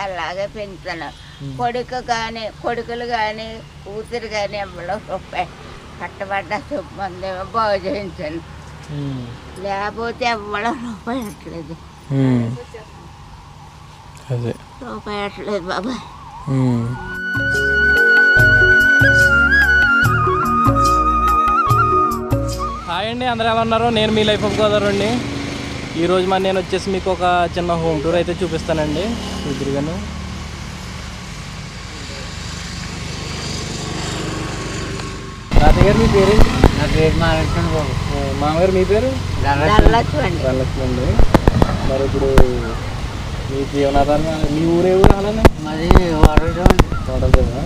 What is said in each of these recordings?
అలాగే పెంచుతాను. కొడుకులు కానీ కూతురు కానీ ఎవరో రూపాయి కట్టబడ్డ మందేమో బాగు చేయించాను, లేకపోతే ఎవరో రూపాయి అట్లేదు, రూపాయి అట్లేదు బాబాయ్. హాయ్ అండి, అందరూ ఎలా ఉన్నారు? నేను మీ లైఫ్ ఆఫ్ గోదావరి అండి. ఈరోజు మరి నేను వచ్చేసి మీకు ఒక చిన్న హోమ్ టూర్ అయితే చూపిస్తానండి. ఎదురుగాను తాతయ్య గారు మీ పేరేంటి? నా పేరు మాలక్ష్మణ్ బాబు. మామగారు మీ పేరు? ధనలక్ష్మి అండి. మరి ఇప్పుడు మీ జీవనాధారం మీ ఊరే ఊరు అలానే? మాది వాడడం తోటలేదా?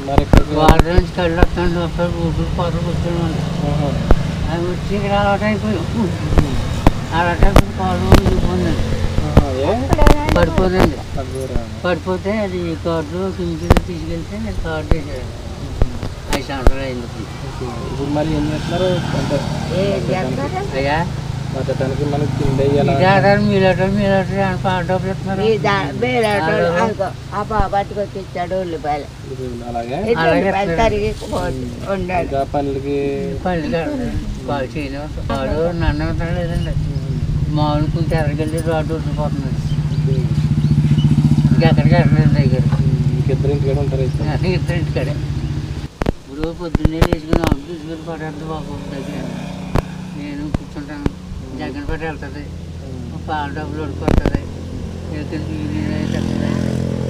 మరి వాడడం నుంచి కళ్ళు వస్తాను వస్తారు ఊరు పాటలు కూర్చోండి. అది వచ్చి ఇక్కడ అలవాటు అయిపోయాం. అలవాటు అయిపోయి కాలు ఇవ్వండి పడిపోతుంది. పడిపోతే అది కార్డు కింద తీసుకెళ్తే నేను కార్డు చేశాను. 5 సంవత్సరాలు అయింది. ఇప్పుడు మరి ఏం చేస్తున్నారు అంటే అయ్యా బతకడానికి మనకి తిండి మీలాటలు అని డబ్బులు ఇస్తున్నారు. ఆ బాబాటికి వచ్చి ఇచ్చాడు ఉల్లిపాయలు, అలాగే తరిగి వండాడు. పనులకి కాల్ చేయడం వాడు నన్ను అవుతాడు లేదండి. మామూలు కొంచెం ఎర్రగెళ్ళి రోడ్డు ఉండిపోతున్నాడు. ఇంకెక్కడికి వెళ్ళలేదు దగ్గర. ఇద్దరు ఇంటికాడ ఉంటారు. ఇద్దరు ఇంటికాడే. ఇప్పుడు పొద్దున్నే వేసుకుని ఆఫ్ తీసుకుని పడేద్దు బాబు దగ్గర. నేను కూర్చుంటాను. జగన్ పట్టి వెళ్తుంది, పాల డబ్బులు ఉడికొస్తుంది, ఎక్కడికి తెస్తుంది,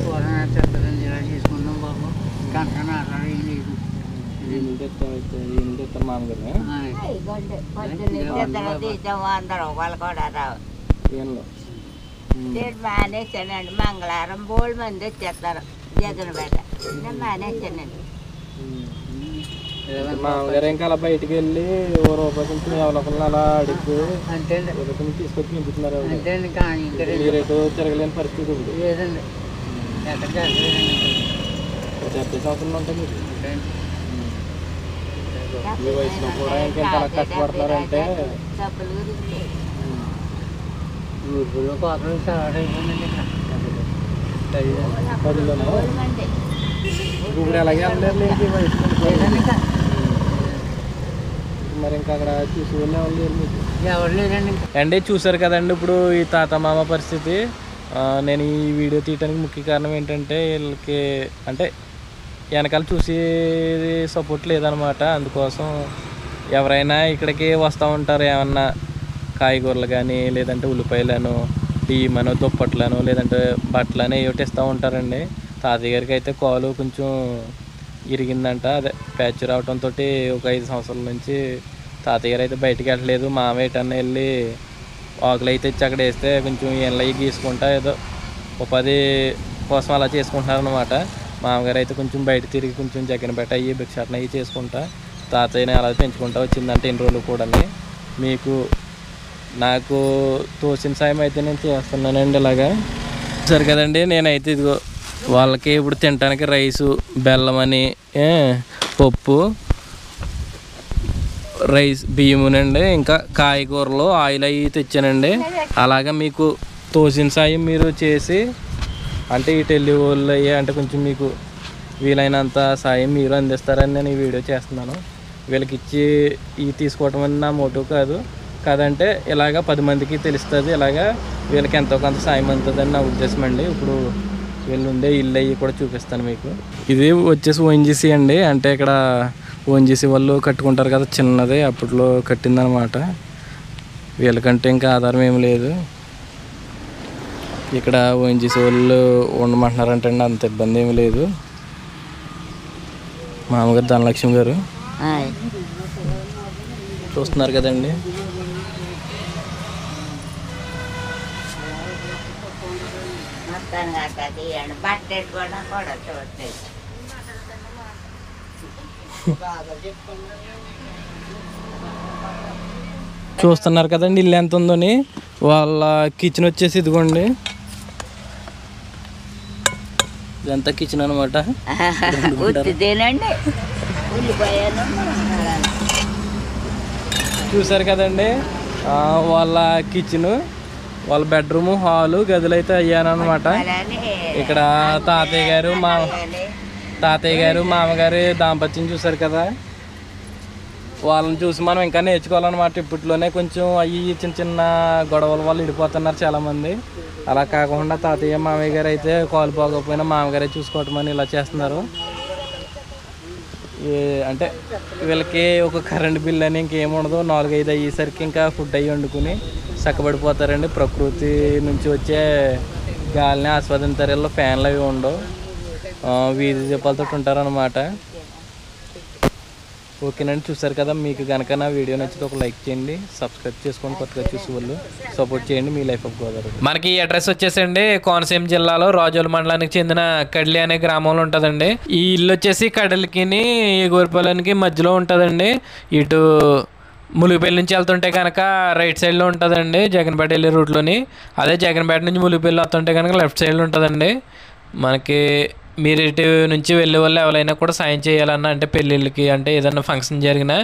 కూర తెస్తుంది. ఇలా చేసుకుంటాం బాబు. గంట నాటాడు ఏం లేదు. మామగారు వాళ్ళు కూడా రావు. మానేసానండి. మంగళవారం బోల్డ్ మంది వచ్చేస్తారు జగన్పేట. నేను మానేసానండి. మామగారు ఇంకా అలా బయటికి వెళ్ళి ఓ రూపాయి కొంచెం ఎవరికన్నా అలా అడిగి అంటే తీసుకొచ్చి నింపుతున్నారు. అంటే మీరేటో తిరగలేని పరిస్థితి ఉంది లేదండి. ఎక్కడికి 70 సంవత్సరాలు ఉంటాయి మీకు. ఈ వయసులో కూడా ఇంకెంత అలా కష్టపడుతున్నారంటే ఊరులో కోతలు చాలా అయిపోయిందండి. ఇప్పుడు ఎలాగే వెళ్ళలేదు ఈ వయసు. మరి ఇంకా అక్కడ చూసి ఎవరు లేదండి. అండి చూసారు కదండి ఇప్పుడు ఈ తాత మామ పరిస్థితి. నేను ఈ వీడియో తీయడానికి ముఖ్య కారణం ఏంటంటే వీళ్ళకి అంటే వెనకాల చూసి సపోర్ట్ లేదనమాట. అందుకోసం ఎవరైనా ఇక్కడికి వస్తూ ఉంటారు, ఏమన్నా కాయగూరలు కానీ లేదంటే ఉల్లిపాయలను బియ్యమనో దుప్పట్లను లేదంటే బట్టలను ఏమిటి ఇస్తూ ఉంటారండి. తాతయ్య గారికి అయితే కాలు కొంచెం ఇరిగిందంట, అదే ప్యాచ్ రావడంతో ఒక 5 సంవత్సరాల నుంచి తాతయ్య గారు అయితే బయటికి వెళ్ళలేదు. మామ ఏటన్నా వెళ్ళి ఆకులు అయితే ఇచ్చి అక్కడ వేస్తే కొంచెం ఎండ్లు అవి గీసుకుంటా ఏదో ఉపాధి కోసం అలా చేసుకుంటున్నారనమాట. మామగారు అయితే కొంచెం బయట తిరిగి కొంచెం జగన్పేట అయ్యి భిక్షాటన అయ్యి చేసుకుంటా తాతయ్యని అలా పెంచుకుంటా వచ్చిందంటే ఎన్ని రోజులు కూడా. మీకు నాకు తోసిన సాయం అయితే నేను చేస్తున్నానండి. ఇలాగా సరే కదండి. నేనైతే ఇదిగో వాళ్ళకి ఇప్పుడు తినడానికి రైసు, బెల్లం అని, పప్పు, రైస్, బియ్యమునండి, ఇంకా కాయగూరలు, ఆయిల్ అవి తెచ్చానండి. అలాగా మీకు తోసిన సాయం మీరు చేసి అంటే ఈ టెలివోళ్ళు అయ్యి అంటే కొంచెం మీకు వీలైనంత సాయం మీరు అందిస్తారని నేను ఈ వీడియో చేస్తున్నాను. వీళ్ళకి ఇచ్చి ఇవి తీసుకోవటం అని నా మోటివ్ కాదు. కాదంటే ఇలాగ 10 మందికి తెలుస్తుంది, ఇలాగా వీళ్ళకి ఎంతో కొంత సాయం అందుతుందని నా ఉద్దేశం అండి. ఇప్పుడు వీళ్ళు ఉండే ఇల్లు అయ్యి కూడా చూపిస్తాను మీకు. ఇది వచ్చేసి ఓఎన్జీసీ అండి. అంటే ఇక్కడ ఓఎన్జీసీ వాళ్ళు కట్టుకుంటారు కదా, చిన్నది అప్పట్లో కట్టిందనమాట. వీళ్ళకంటే ఇంకా ఆధారం ఏమి లేదు. ఇక్కడ ఓఎన్జీసీ వాళ్ళు ఉండమంటున్నారంటే అండి అంత ఇబ్బంది ఏమి లేదు. మామగారు ధనలక్ష్మి గారు చూస్తున్నారు కదండి. చూస్తున్నారు కదండి ఇల్లు ఎంత ఉందని. వాళ్ళ కిచెన్ వచ్చేసి ఇదిగోండి, ఇదంతా కిచెన్ అనమాట. చూసారు కదండి వాళ్ళ కిచెన్. వాళ్ళ బెడ్రూమ్ హాలు గదులు అయితే అయ్యానమాట. ఇక్కడ తాతయ్య గారు మామగారి దాంపత్యం చూసారు కదా, వాళ్ళని చూసి మనం ఇంకా నేర్చుకోవాలన్నమాట. ఇప్పట్లోనే కొంచెం అవి చిన్న చిన్న గొడవల వాళ్ళు విడిపోతున్నారు చాలామంది. అలా కాకుండా తాతయ్య మామయ్య గారు అయితే కాలు పోకపోయినా మామగారే చూసుకోవటం అని ఇలా చేస్తున్నారు. అంటే వీళ్ళకి ఒక కరెంట్ బిల్ అని ఇంకేముండదు, 4-5 అయ్యేసరికి ఇంకా ఫుడ్ అయ్యి వండుకుని చక్కబడిపోతారండి. ప్రకృతి నుంచి వచ్చే గాలిని ఆస్వాదించారు. వీళ్ళు ఫ్యాన్లు అవి ఉండవు, వీధి దీపాలతో ఉంటారనమాట. ఓకేనండి, చూసారు కదా. మీకు కనుక నా వీడియో నచ్చితే ఒక లైక్ చేయండి, సబ్స్క్రైబ్ చేసుకోండి. కొత్తగా చూసే వాళ్ళు సపోర్ట్ చేయండి. మీ లైఫ్ ఆఫ్ గోదావరి. మనకి ఈ అడ్రస్ వచ్చేసండి కోనసీమ జిల్లాలో రాజోల మండలానికి చెందిన కడ్లి అనే గ్రామంలో ఉంటుందండి. ఈ ఇల్లు వచ్చేసి కడలికి గోరిపాలెంకి మధ్యలో ఉంటుందండి. ఇటు ములుగుపల్లి నుంచి వెళ్తుంటే కనుక రైట్ సైడ్లో ఉంటుందండి, జగన్పేట వెళ్ళే రూట్లోని. అదే జగన్పేట నుంచి ములుగుపల్లి వస్తుంటే కనుక లెఫ్ట్ సైడ్లో ఉంటుందండి. మనకి మీరు ఇటు నుంచి వెళ్ళే వాళ్ళు ఎవరైనా కూడా సాయం చేయాలన్నా, అంటే పెళ్ళిళ్ళకి అంటే ఏదైనా ఫంక్షన్ జరిగినా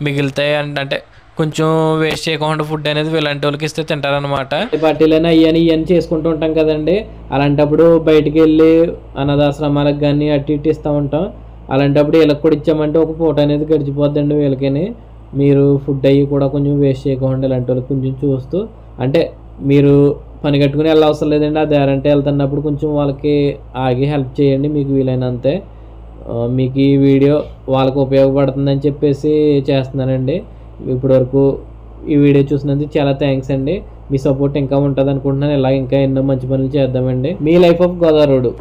మిగులుతాయి అంటే కొంచెం వేస్ట్ చేయకుండా ఫుడ్ అనేది ఇలాంటి వాళ్ళకి ఇస్తే తింటారనమాట. పార్టీలైనా ఇవన్నీ చేసుకుంటూ ఉంటాం కదండి. అలాంటప్పుడు బయటికి వెళ్ళి అనాథాశ్రమాలకు కానీ అటు ఇటు ఇస్తూ ఉంటాం. అలాంటప్పుడు వీళ్ళకి కూడా ఇచ్చామంటే ఒక పూట అనేది గడిచిపోద్దండి వీళ్ళకి. మీరు ఫుడ్ అయ్యి కూడా కొంచెం వేస్ట్ చేయకుండా ఇలాంటి వాళ్ళకి కొంచెం చూస్తూ, అంటే మీరు పని కట్టుకుని వెళ్ళవసరం లేదండి. ఆ దారంటే వెళ్తున్నప్పుడు కొంచెం వాళ్ళకి ఆగి హెల్ప్ చేయండి మీకు వీలైనంతే. మీకు ఈ వీడియో వాళ్ళకి ఉపయోగపడుతుందని చెప్పేసి చేస్తున్నానండి. ఇప్పటివరకు ఈ వీడియో చూసినందుకు చాలా థ్యాంక్స్ అండి. మీ సపోర్ట్ ఇంకా ఉంటుంది అనుకుంటున్నాను. ఇలా ఇంకా ఎన్నో మంచి పనులు చేద్దామండి. మీ లైఫ్ ఆఫ్ గోదావరి.